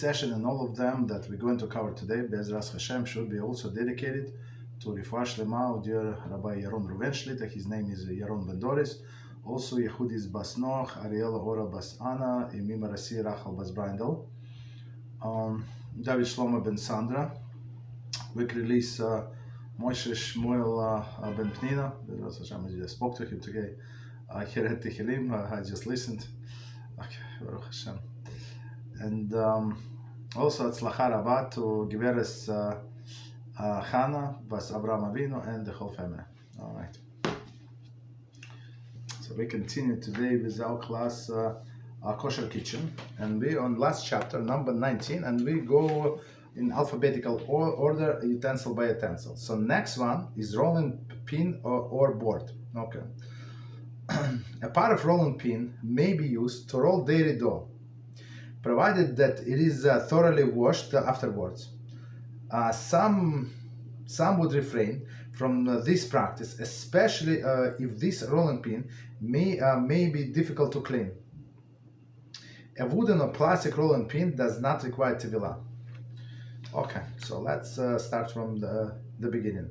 session and all of them that we're going to cover today, BeEzrat HaShem, should be also dedicated to Refuah Shlema of dear Rabbi Yaron Ruven Shlita. His name is Yaron Ben Doris. Also Yehudis Bas Noach, Ariel Ora Bas Anna, Emim Arasi Rachel Bas Brindel, David Shlomo Ben Sandra. We release Moshe Shmuel Ben Pnina. BeEzrat HaShem, I just spoke to him today. He read Tehillim. I just listened. Okay, Baruch Hashem. And also Tzlacha Rabba to Giberes Hannah, Bas Abraham Avinu, and the whole family. All right. So we continue today with our class, Kosher Kitchen, and we on last chapter, number 19, and we go in alphabetical order, utensil by utensil. So next one is rolling pin or board. Okay. A part of rolling pin may be used to roll dairy dough, provided that it is thoroughly washed afterwards. Some would refrain from this practice, especially if this rolling pin may be difficult to clean. A wooden or plastic rolling pin does not require tevilah. Okay, so let's start from the beginning.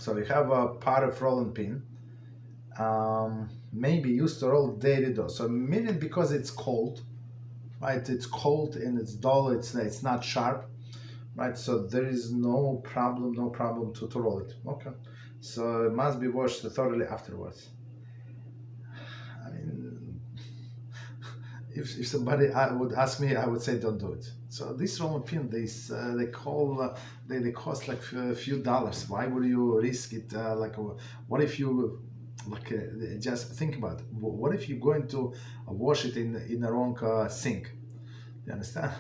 So we have a part of rolling pin. May be used to roll dairy dough. So meaning because it's cold, right? It's cold and it's dull. It's not sharp, right? So there is no problem to roll it. Okay. So it must be washed thoroughly afterwards. I mean, if somebody would ask me, I would say don't do it. So this rolling pin, they cost like a few dollars. Why would you risk it? What if you just think about it. What if you're going to wash it in the wrong sink? You understand?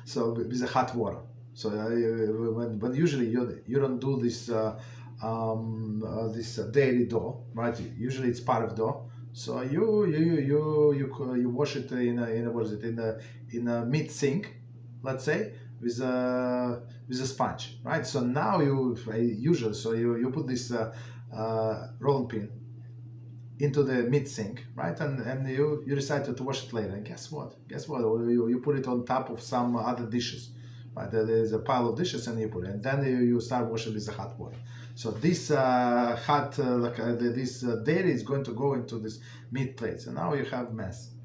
So with the hot water. So when usually you don't do this this dairy dough, right? Usually it's part of dough. So you wash it in a meat sink, let's say, with a sponge, right? So now you put this rolling pin into the meat sink, right? And you decide to wash it later. And guess what? You put it on top of some other dishes, right? There's a pile of dishes and you put it, and then you start washing with the hot water. So this this dairy is going to go into this meat plate. So now you have mess.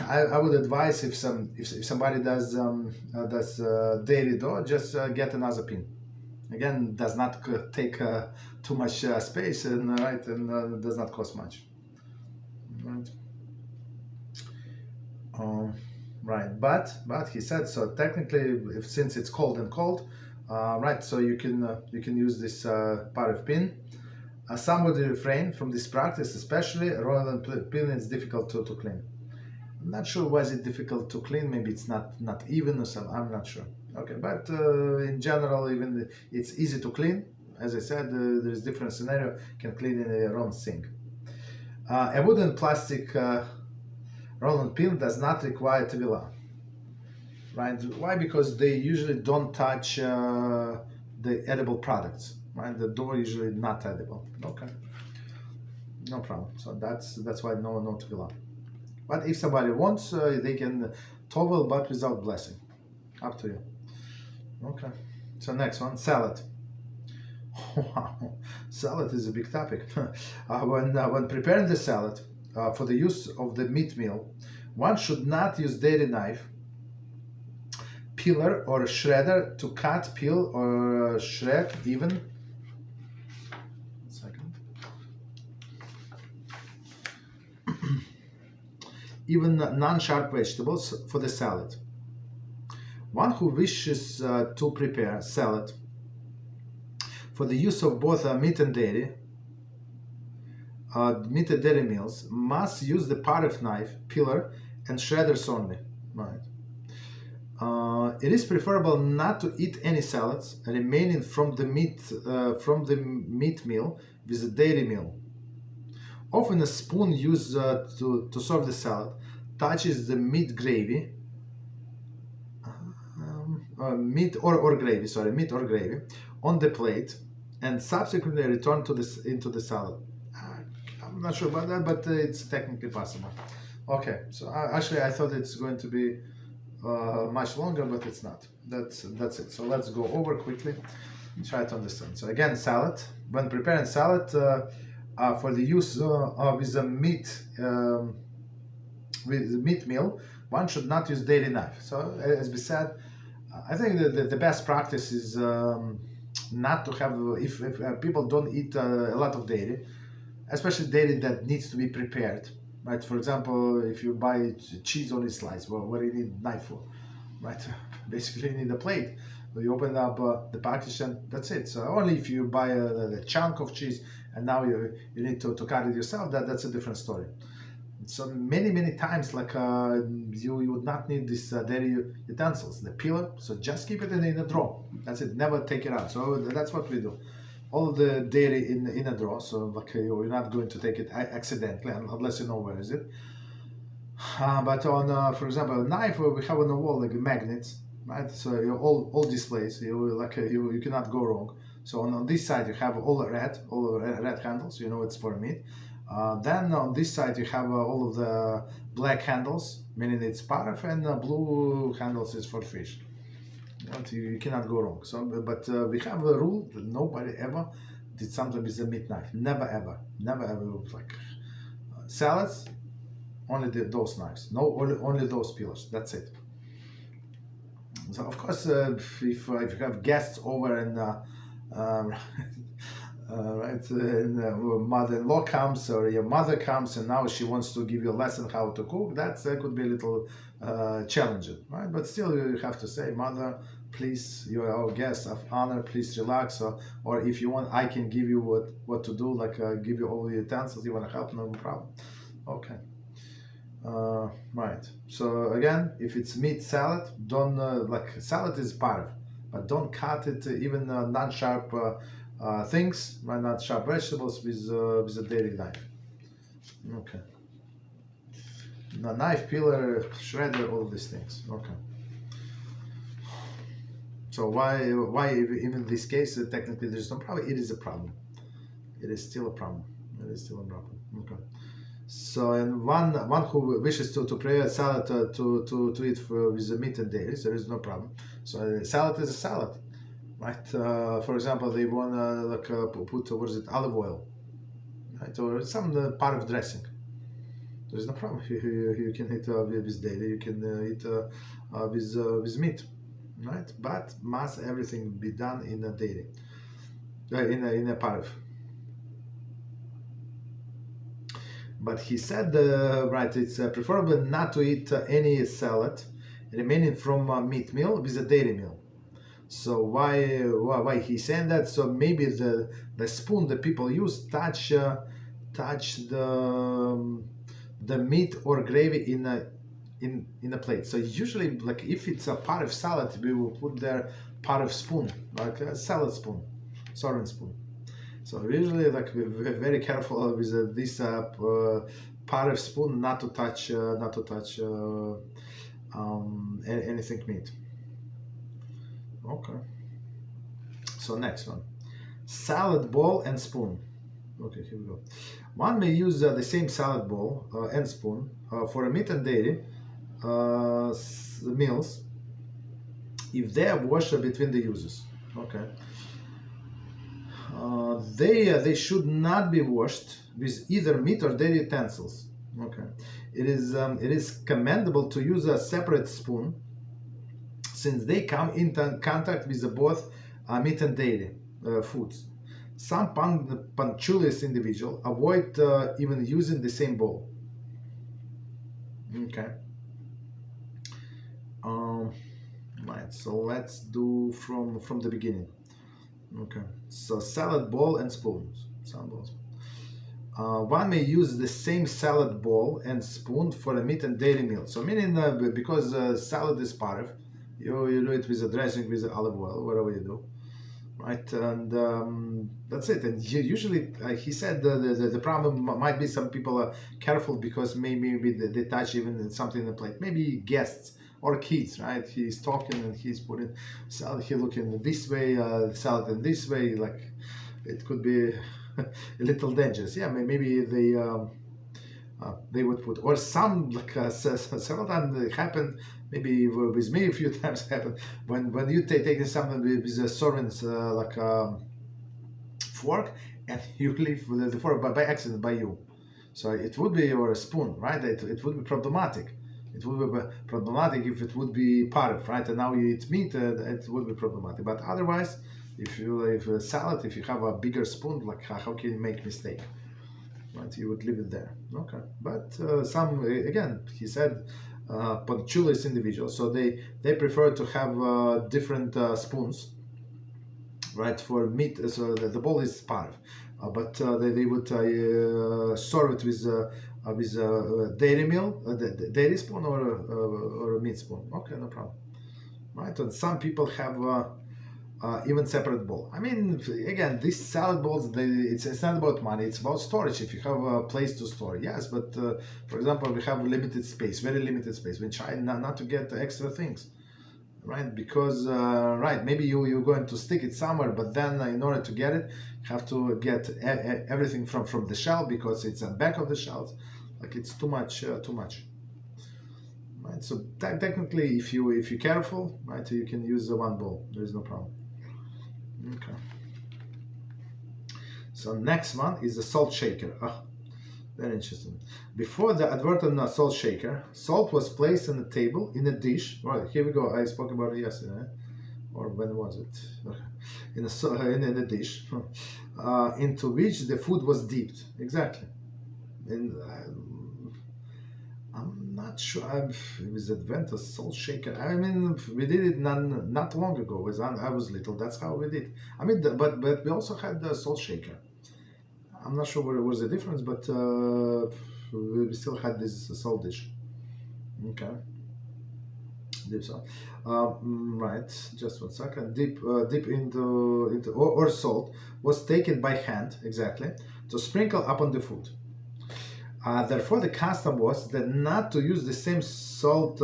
I would advise if somebody does dairy dough, just get another pin. Again, does not take too much space and does not cost much. Right. But he said so. Technically, since it's cold, right? So you can use this part of pin. Some would refrain from this practice, especially rolling pin is difficult to clean. I'm not sure why is it difficult to clean. Maybe it's not even or something. I'm not sure. Okay, but in general, even it's easy to clean. As I said, there is different scenario. You can clean in your own sink. A wooden plastic rolling pin does not require tevilah. Right? Why? Because they usually don't touch the edible products. Right? The dough usually not edible. Okay, no problem. So that's why no tevilah. But if somebody wants, they can tovel, but without blessing. Up to you. Okay. So next one, salad. Wow, salad is a big topic. When preparing the salad for the use of the meat meal, one should not use dairy knife, peeler, or shredder to cut, peel, or shred even. Even non-sharp vegetables for the salad. One who wishes to prepare salad for the use of both meat and dairy meals must use the part of knife, peeler, and shredders only. Right. It is preferable not to eat any salads remaining from the meat meal with the dairy meal. Often a spoon used to serve the salad touches the meat gravy, meat or gravy on the plate, and subsequently return into the salad. I'm not sure about that, but it's technically possible. Okay, so actually I thought it's going to be much longer, but it's not. That's it. So let's go over quickly and try to understand. So again, salad. When preparing salad for the use with a meat meal, one should not use dairy knife. So as we said, I think the best practice is not to have, if people don't eat a lot of dairy, especially dairy that needs to be prepared, right? For example, if you buy cheese on a slice, well, what do you need a knife for, right? Basically, you need a plate. You open up the package and that's it. So only if you buy the chunk of cheese and now you need to cut it yourself, that's a different story. So many times, like you would not need this dairy utensils, the peeler. So just keep it in a drawer. That's it. Never take it out. So that's what we do. All of the dairy in a drawer. So like you're not going to take it accidentally unless you know where is it. But on, for example, a knife, we have on the wall like magnets, right? So all displays. You cannot go wrong. So on this side you have all the red handles. You know it's for meat. Then on this side you have all of the black handles, meaning it's parf, and blue handles is for fish. You cannot go wrong. So, but we have a rule that nobody ever did something with a meat knife. Never ever. Like salads, only those knives. No, only those peelers. That's it. So of course, if you have guests over and right, and mother-in-law comes or your mother comes and now she wants to give you a lesson how to cook, that could be a little challenging, right? But still you have to say, mother, please, you are our guest of honor, please relax, or if you want, I can give you what to do, like give you all the utensils, you want to help, no problem. Okay. Right. So again, if it's meat salad, don't like salad is parf, but don't cut it even non-sharp things, right? Not sharp vegetables with a dairy knife. Okay. Now, knife, peeler, shredder, all these things. Okay. So why even in this case technically there's no problem? It is a problem. It is still a problem. Okay. So and one who wishes to prepare salad to eat with the meat and dairy, there is no problem. So salad is a salad. Right, for example, they want to put olive oil, right, or some part of dressing. There's no problem. You can eat with dairy. You can eat with meat, right? But must everything be done in a dairy, in a parf. But he said, right, it's preferable not to eat any salad remaining from meat meal with a dairy meal. So why he's saying that? So maybe the spoon that people use touch the meat or gravy in a plate. So usually, like if it's a part of salad, we will put there part of spoon, like a salad spoon, serving spoon. So usually, like we're very careful with this part of spoon not to touch anything meat. Okay. So next one, salad bowl and spoon. Okay, here we go. One may use the same salad bowl and spoon for a meat and dairy meals if they are washed between the uses. Okay. They should not be washed with either meat or dairy utensils. Okay. It is commendable to use a separate spoon, since they come into contact with both meat and dairy foods. Some punctilious individuals avoid even using the same bowl. Okay. Right. So let's do from the beginning. Okay. So salad bowl and spoons. Salad bowl. One may use the same salad bowl and spoon for a meat and dairy meal. So meaning because salad is parf, you do it with a dressing, with olive oil, whatever you do, right? And that's it. And usually, he said the problem might be some people are careful because maybe they touch even something in the plate. Maybe guests or kids, right? He's talking and he's putting salad. He looking this way, salad in this way. Like it could be a little dangerous. Yeah, maybe they they would put, or some like several times it happened. Maybe with me a few times happened when you taking something with a servant's fork, and you leave the fork by accident by you. So it would be, or a spoon, right? It would be problematic. It would be problematic if it would be parv, right? And now you eat meat, it would be problematic. But otherwise, if a salad, if you have a bigger spoon, like how can you make mistake? Right? You would leave it there. Okay. But some, again, he said, punctualist individuals, so they prefer to have different spoons, right, for meat. So the bowl is parv, but they would serve it with dairy meal, dairy spoon, or a meat spoon. Okay, no problem. Right, and some people have even separate bowl. I mean, again, these salad bowls, it's not about money, it's about storage. If you have a place to store, yes, but for example, we have limited space, very limited space. We try not to get extra things, right? Because right, maybe you're going to stick it somewhere, but then in order to get it, you have to get everything from the shelf, because it's on back of the shelf. Like, it's too much. Right? So technically, if you're careful, right, you can use the one bowl. There is no problem. Okay. So next one is the salt shaker. Very interesting. Before the advertent salt shaker, salt was placed on the table in a dish. Right, here we go. I spoke about it yesterday, or when was it? Okay. In a dish into which the food was dipped. Exactly. And I'm not sure if it was advent of salt shaker. I mean, we did it not long ago. I was little. That's how we did. I mean, but we also had the salt shaker. I'm not sure what was the difference, but we still had this salt dish. Okay. Dip salt. Right. Just 1 second. Dip into or salt was taken by hand, exactly, to sprinkle upon the food. Therefore, the custom was that not to use the same salt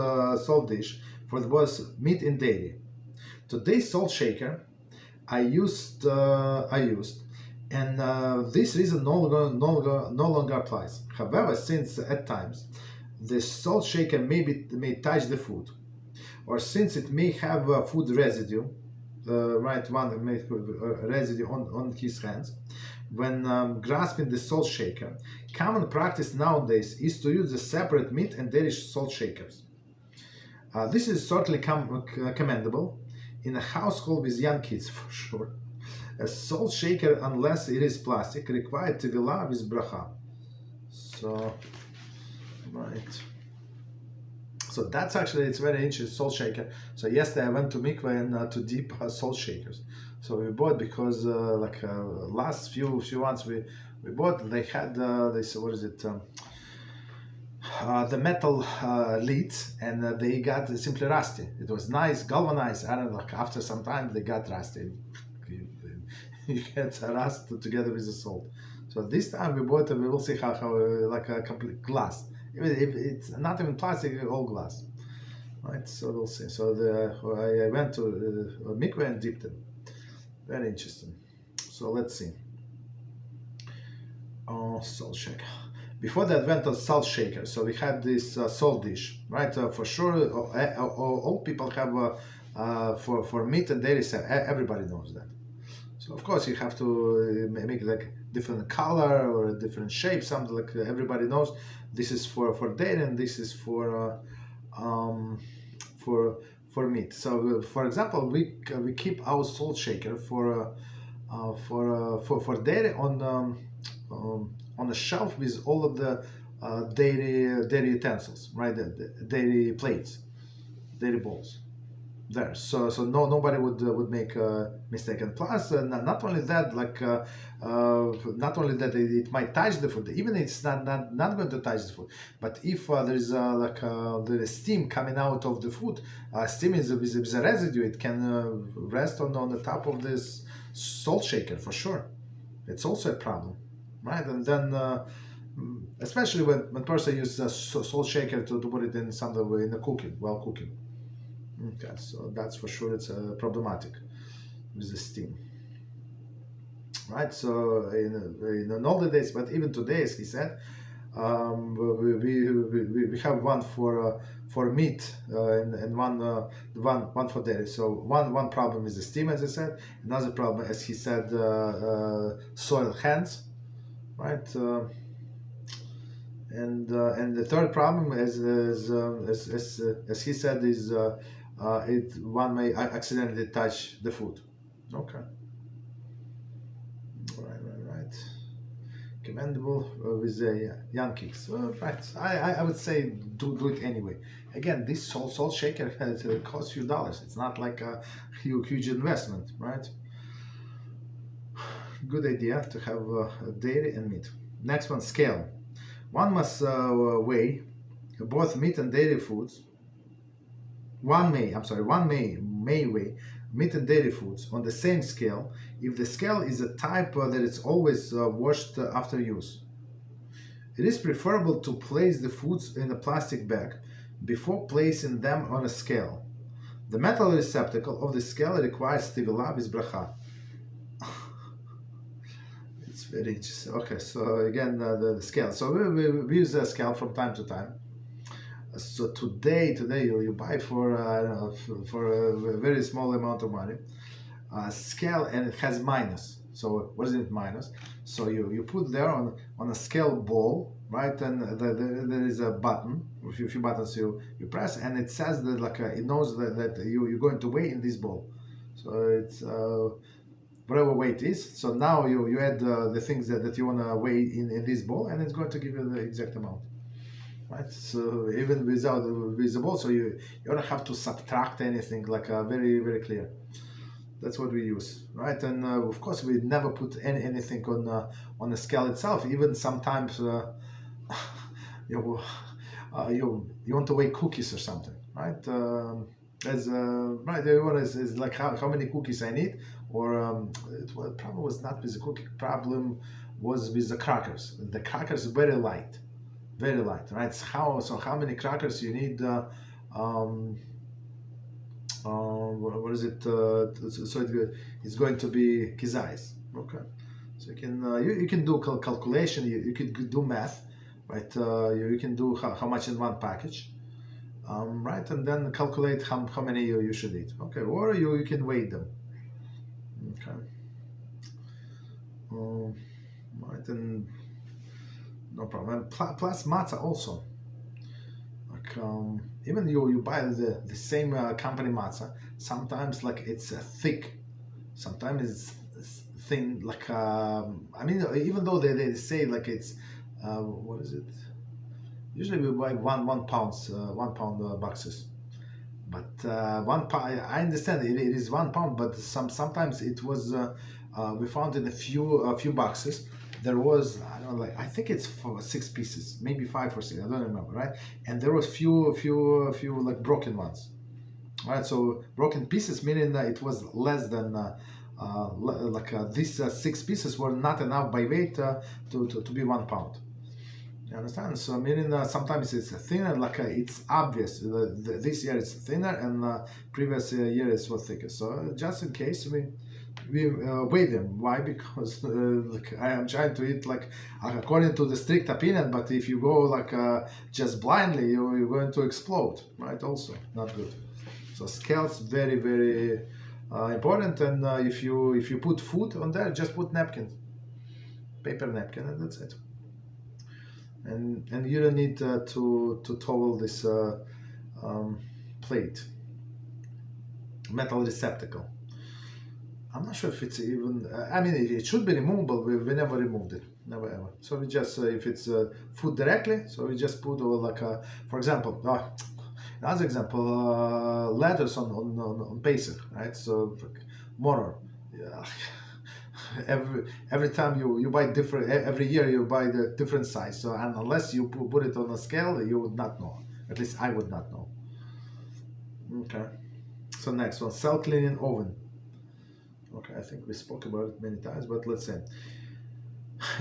dish for both meat and dairy. Today's salt shaker I used, and this reason no longer applies. However, since at times the salt shaker may touch the food, or since it may have food residue, right, one may residue on his hands, when grasping the salt shaker, common practice nowadays is to use the separate meat and dairy salt shakers. This is certainly commendable in a household with young kids, for sure. A salt shaker, unless it is plastic, required tevilah with bracha. So, right. So that's actually, it's very interesting, salt shaker. So yesterday I went to mikveh and to dip salt shakers. So we bought, because last few months we bought, they had this, what is it, the metal lids, and they got simply rusty. It was nice, galvanized. I don't know, like after some time they got rusty. You get rust together with the salt. So this time we bought, we will see how like a complete glass. Even if it's not even plastic, all glass. Right, so we'll see. So I went to mikveh and dipped them. Very interesting. So let's see. Salt shaker. Before the advent of salt shaker, so we had this salt dish, right? For sure, all people have for meat and dairy. Everybody knows that. So of course you have to make like different color or a different shape. Something like everybody knows this is for dairy and this is for meat. So for example, we keep our salt shaker for dairy on a shelf with all of the dairy utensils, right? The dairy plates, dairy bowls. There, so nobody would make a mistake. And plus, not only that, not only that it might touch the food, even it's not going to touch the food. But if there is the steam coming out of the food, steam is a residue. It can rest on the top of this salt shaker for sure. It's also a problem, right? And then, especially when person uses a salt shaker to put it in something in the cooking, while cooking. Okay, so that's for sure, it's problematic with the steam, right? So in older days, but even today, as he said, we have one for meat and one for dairy. So one problem is the steam, as I said. Another problem, as he said, soiled hands, right? And the third problem, as he said, is one may accidentally touch the food. Okay. Right. Commendable with the young kids. Right. I would say do it anyway. Again, this salt shaker costs a few dollars. It's not like a huge investment, right? Good idea to have dairy and meat. Next one, scale. One must weigh both meat and dairy foods. One may weigh meat and dairy foods on the same scale if the scale is a type that is always washed after use. It is preferable to place the foods in a plastic bag before placing them on a scale. The metal receptacle of the scale requires LevLeib is bracha. It's very interesting. Okay, so again, the scale. So we use a scale from time to time. So today you buy for a very small amount of money a scale, and it has minus. So what is it minus? So you put there on a scale ball, right? And there is a button, a few buttons you press, and it says that it knows that you're going to weigh in this ball. So it's whatever weight is. So now you add the things that you want to weigh in this ball, and it's going to give you the exact amount. Right, so even without the ball, so you don't have to subtract anything, very, very clear. That's what we use, right? And of course, we never put anything on the scale itself. Even sometimes you want to weigh cookies or something, right? Right, everyone is like how many cookies I need, or the problem was not with the cookie. Problem was with the crackers. The crackers are very light, right? So how many crackers you need? What is it? So it's going to be kizais. Okay, so you can do calculation. You could do math, right? You can do how much in one package, right? And then calculate how many you should eat. Okay, or you can weigh them. Okay, right, and no problem. And plus matzah also. Even you buy the same company matzah, sometimes it's thick, sometimes it's thin. Even though they say it's what is it? Usually we buy one pound boxes, but 1 pound. I understand it is 1 pound, but sometimes it was we found in a few boxes. There was, I think it's 6 pieces, maybe 5 or 6, I don't remember, right? And there was few broken ones, right? So broken pieces, meaning that it was less than these 6 pieces were not enough by weight to be 1 pound. You understand? So meaning sometimes it's thinner, it's obvious. This year it's thinner, and previous year it was thicker. So just in case we weigh them. Why? Because I am trying to eat according to the strict opinion, but if you go just blindly, you're going to explode, right? Also not good. So scales very, very important. And if you put food on there, just put napkin, paper napkin, and that's it. And you don't need to towel this plate, metal receptacle. I'm not sure if it's even, it should be removable. We never removed it, never ever. So we just, if it's food directly, so we just put for example, another example, letters on Pesach, right? So motor, every time you buy different, every year you buy the different size. So and unless you put it on a scale, you would not know. At least I would not know. Okay. So next one, self-cleaning oven. Okay, I think we spoke about it many times, but let's say,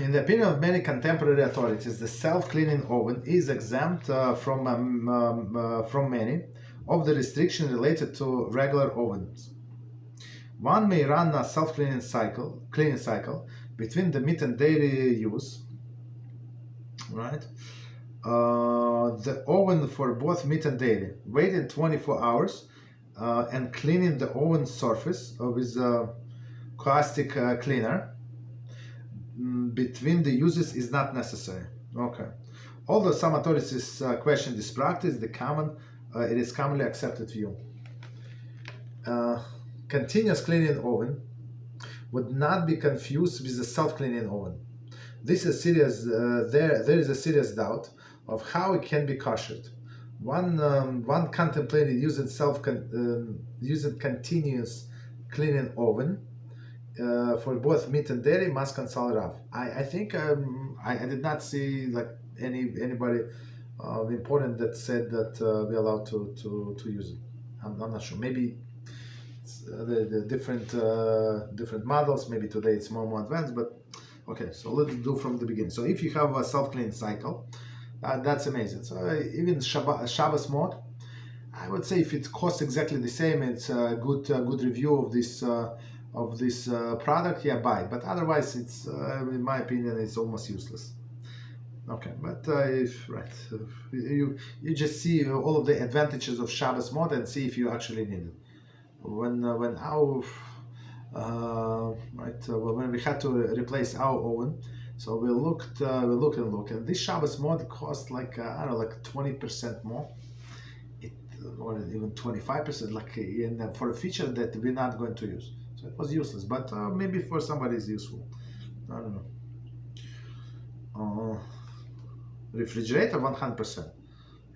in the opinion of many contemporary authorities, the self-cleaning oven is exempt from many of the restrictions related to regular ovens. One may run a self-cleaning cycle between the meat and dairy use. right? The oven for both meat and dairy. Waiting 24 hours and cleaning the oven surface with a caustic cleaner between the uses is not necessary. Okay. Although some authorities question this practice, it is commonly accepted view. Continuous cleaning oven would not be confused with the self-cleaning oven. This is serious. There is a serious doubt of how it can be koshered. One contemplated using continuous cleaning oven for both meat and dairy must consult Rav. I think I did not see like anybody important that said that we're allowed to use it. I'm not sure. Maybe the different models. Maybe today it's more advanced, but okay. So let's do from the beginning. So if you have a self-clean cycle, that's amazing. So even Shabbos mode, I would say if it costs exactly the same, it's a good review of this product. Yeah, buy it. But otherwise, it's in my opinion, it's almost useless. Okay, but you just see all of the advantages of Shabbos mode and see if you actually need it. When we had to replace our oven, so we looked and this Shabbos mode cost like I don't know, like 20% more, or even 25%, like for a feature that we're not going to use. So it was useless, but maybe for somebody it's useful. I don't know. Refrigerator 100%.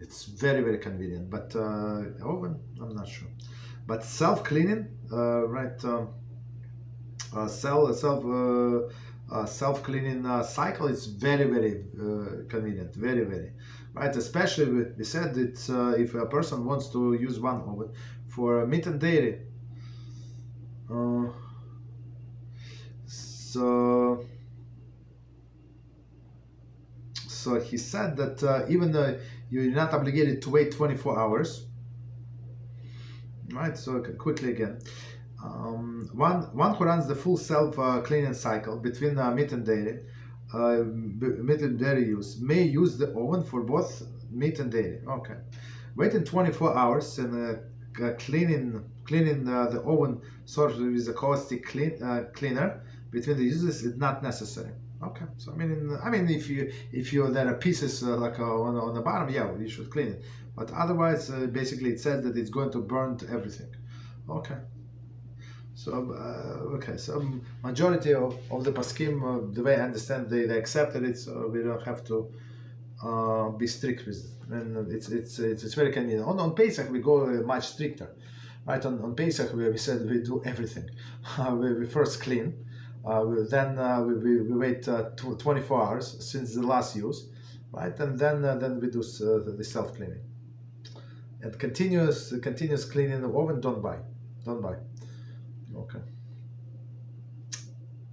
It's very convenient, but oven I'm not sure. But self-cleaning, self-cleaning cycle is very convenient, very right. Especially we said that if a person wants to use one oven for meat and dairy, so he said that even though you're not obligated to wait 24 hours. Right, so quickly again, one who runs the full self-cleaning cycle between meat and dairy use may use the oven for both meat and dairy. Okay, waiting 24 hours and cleaning the oven sort of with a caustic cleaner between the uses is not necessary. Okay, so I mean, if there are pieces on the bottom, yeah, you should clean it. But otherwise, basically, it says that it's going to burn to everything. Okay. So so majority of the paskim, the way I understand, they accepted it, so we don't have to be strict with it, and it's very convenient. On Pesach we go much stricter, right? On Pesach we said we do everything. We first clean. Then we wait 24 hours since the last use, right? And then we do the self cleaning. And continuous cleaning the oven, don't buy. Okay.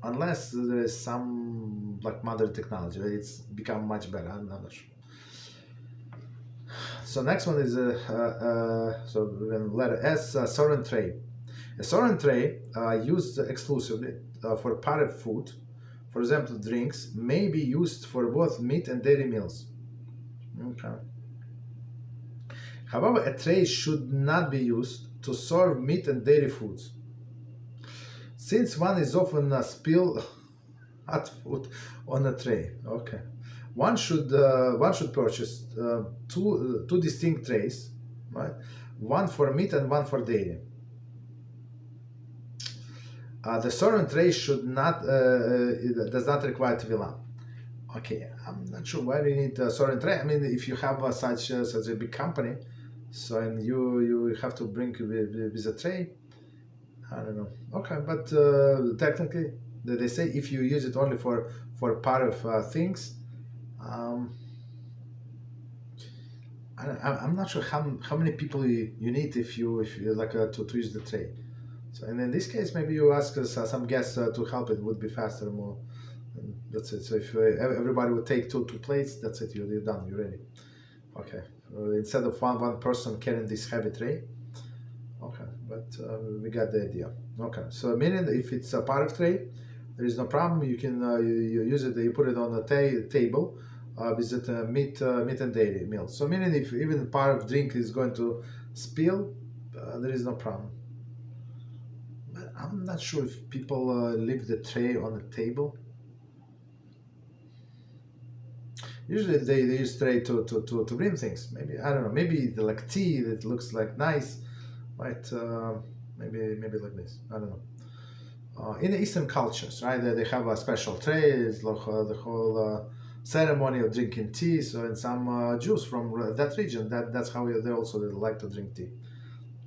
Unless there is some like modern technology, it's become much better. I'm not sure. So next one is letter S, serving tray. A serving tray used exclusively for potted food, for example drinks, may be used for both meat and dairy meals. Okay. However, a tray should not be used to serve meat and dairy foods, since one is often spill hot food on a tray. Okay, one should purchase two distinct trays, right? One for meat and one for dairy. The serving tray should not does not require tevilah. Okay, I'm not sure why you need a serving tray. I mean, if you have such a big company, so and you have to bring with a tray, I don't know. Okay, but technically they say if you use it only for part of things, I'm not sure how many people you need if you like to use the tray. So, and in this case, maybe you ask some guests to help. It would be faster, more. And that's it. So if everybody would take two plates, that's it. You're done. You're ready. Okay. Instead of one person carrying this heavy tray. Okay, but we got the idea. Okay. So meaning if it's a part of tray, there is no problem. You can you use it. You put it on the table with meat and dairy meals. So meaning if even part of drink is going to spill, there is no problem. But I'm not sure if people leave the tray on the table. Usually they use tray to bring things. Maybe, I don't know, maybe like tea that looks like nice, right? Maybe like this. I don't know. In the Eastern cultures, right, they have a special tray. It's like, the whole ceremony of drinking tea. So in some Jews from that region, that's how they also like to drink tea.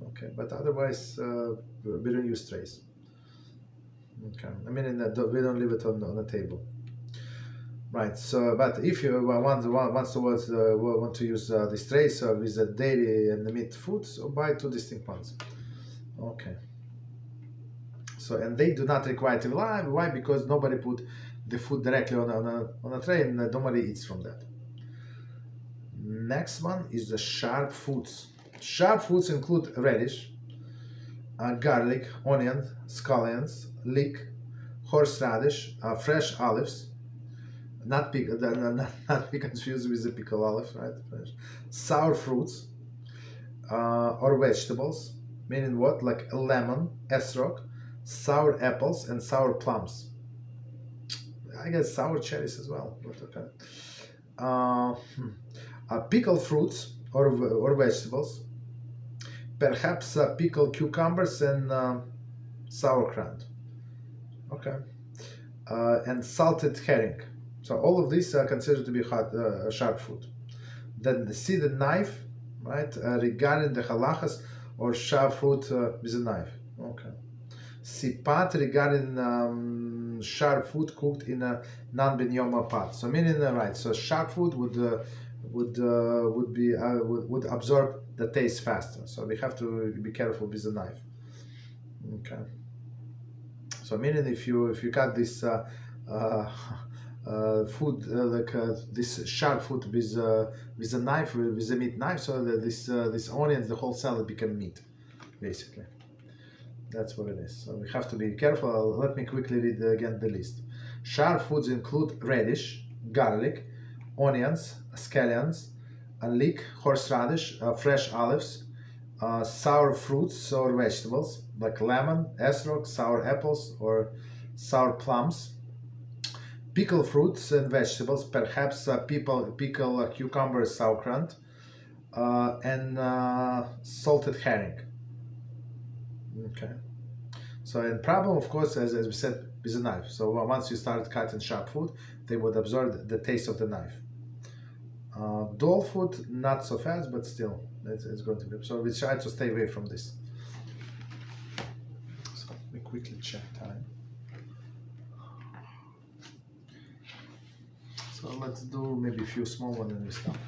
Okay, but otherwise we don't use trays. Okay, I mean we don't leave it on the table. Right. So, but if you want to use this trays with the dairy and the meat food, so buy two distinct ones. Okay. So, and they do not require to be live. Why? Because nobody put the food directly on a tray, and nobody eats from that. Next one is the sharp foods. Sharp foods include radish, garlic, onion, scallions, leek, horseradish, fresh olives. Not be confused with the pickled olive, right? Sour fruits or vegetables, meaning what? Like lemon, estrog, sour apples, and sour plums. I guess sour cherries as well. But okay. Pickled fruits or vegetables, perhaps pickled cucumbers and sauerkraut. Okay. And salted herring. So all of these are considered to be sharp food. Then see the knife, right? Regarding the halachas or sharp food with a knife. Okay. See pot regarding sharp food cooked in a non-binyoma pot. So meaning right. So sharp food would absorb the taste faster. So we have to be careful with the knife. Okay. So meaning if you cut this food this sharp food with a knife, with a meat knife, so that this onions, the whole salad become meat, basically. That's what it is. So we have to be careful. Let me quickly read again the list. Sharp foods include radish, garlic, onions, scallions, leek, horseradish, fresh olives, sour fruits or vegetables like lemon, estrog, sour apples or sour plums, pickled fruits and vegetables, perhaps pickled cucumbers, sauerkraut, and salted herring. Okay. So, and problem, of course, as we said, with a knife. So once you start cutting sharp food, they would absorb the taste of the knife. Dull food, not so fast, but still, it's going to be. So we try to stay away from this. So let me quickly check time. So let's do maybe a few small ones and we stop.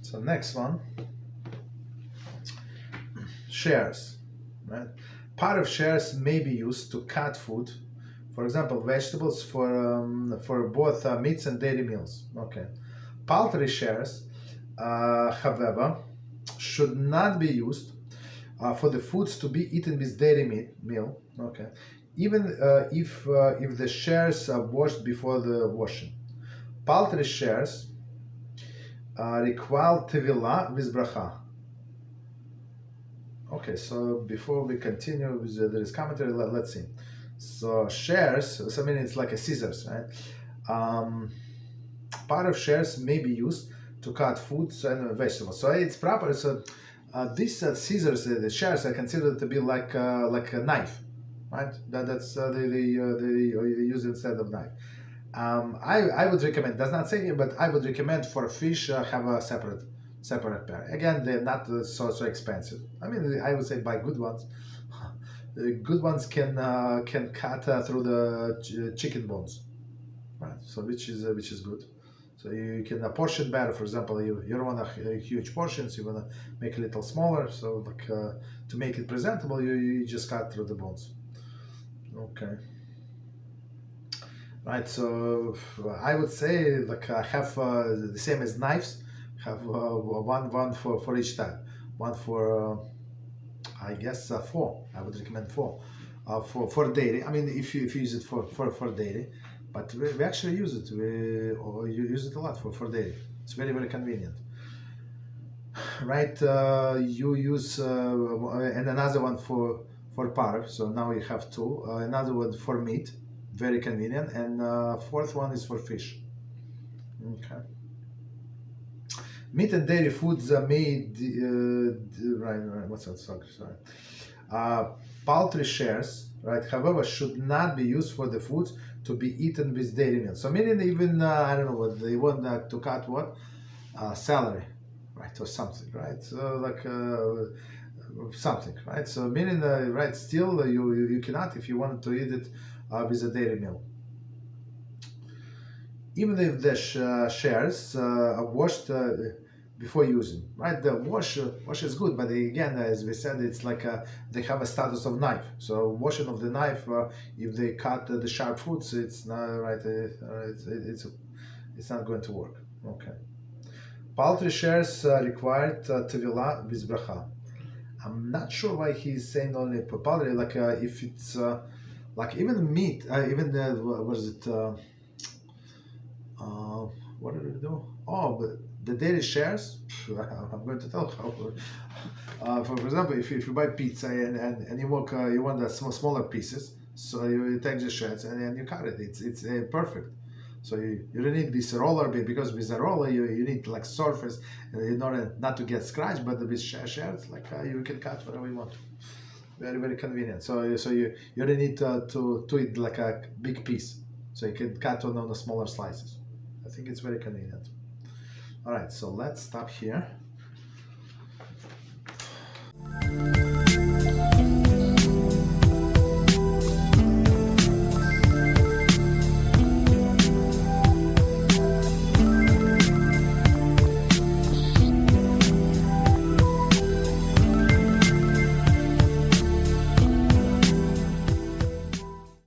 So next one, shears, right? Part of shears may be used to cut food, for example, vegetables for both meats and dairy meals. Okay. Poultry shears, however, should not be used for the foods to be eaten with dairy meal. Okay. Even if the shears are washed before the washing. Poultry shears require tevilah with bracha. Okay, so before we continue with this commentary, let's see. So shears, so I mean it's like a scissors, right? Part of shears may be used to cut foods and vegetables. So it's proper. So these scissors, the shears, are considered to be like a knife, right? That's they use instead of knife. I would recommend, does not say here, but I would recommend for fish have a separate pair. Again, they're not so expensive. I mean, I would say buy good ones. Good ones can cut through the chicken bones, right? So which is good. So you can portion better. For example, you don't want a huge portions. You want to make it a little smaller. So like to make it presentable, you just cut through the bones. Okay. Right, so I would say like I have the same as knives. Have one for each type. One for I guess 4. I would recommend 4 for dairy. I mean, if you use it for dairy, but we actually use it. You use it a lot for dairy. It's very, very convenient. Right, you use and another one for parv. So now you have two. Another one for meat, very convenient, and fourth one is for fish. Okay. Meat and dairy foods are made. Right. What's that? Sorry. Poultry shares, right? However, should not be used for the foods to be eaten with dairy milk. So meaning even I don't know what they want to cut what celery, right, or something, right? So like something, right? So meaning right, still you cannot if you wanted to eat it with a dairy milk. Even if the shares are washed before using, right? The wash is good, but again, as we said, it's like they have a status of knife. So washing of the knife, if they cut the sharp foods, it's not right. It's not going to work. Okay. Poultry shares required tevilah with bracha. I'm not sure why he's saying only poultry. Like if it's like even meat, even the what is it? What did we do? Oh, but the dairy shares. I'm going to tell how. For example, if you buy pizza and you want the smaller pieces, so you take the shards and you cut it. It's perfect. So you don't need this roller because with a roller you need like surface in order not to get scratched, but with shards like you can cut whatever you want. Very, very convenient. So you don't need to eat like a big piece. So you can cut on the smaller slices. I think it's very convenient. All right, so let's stop here.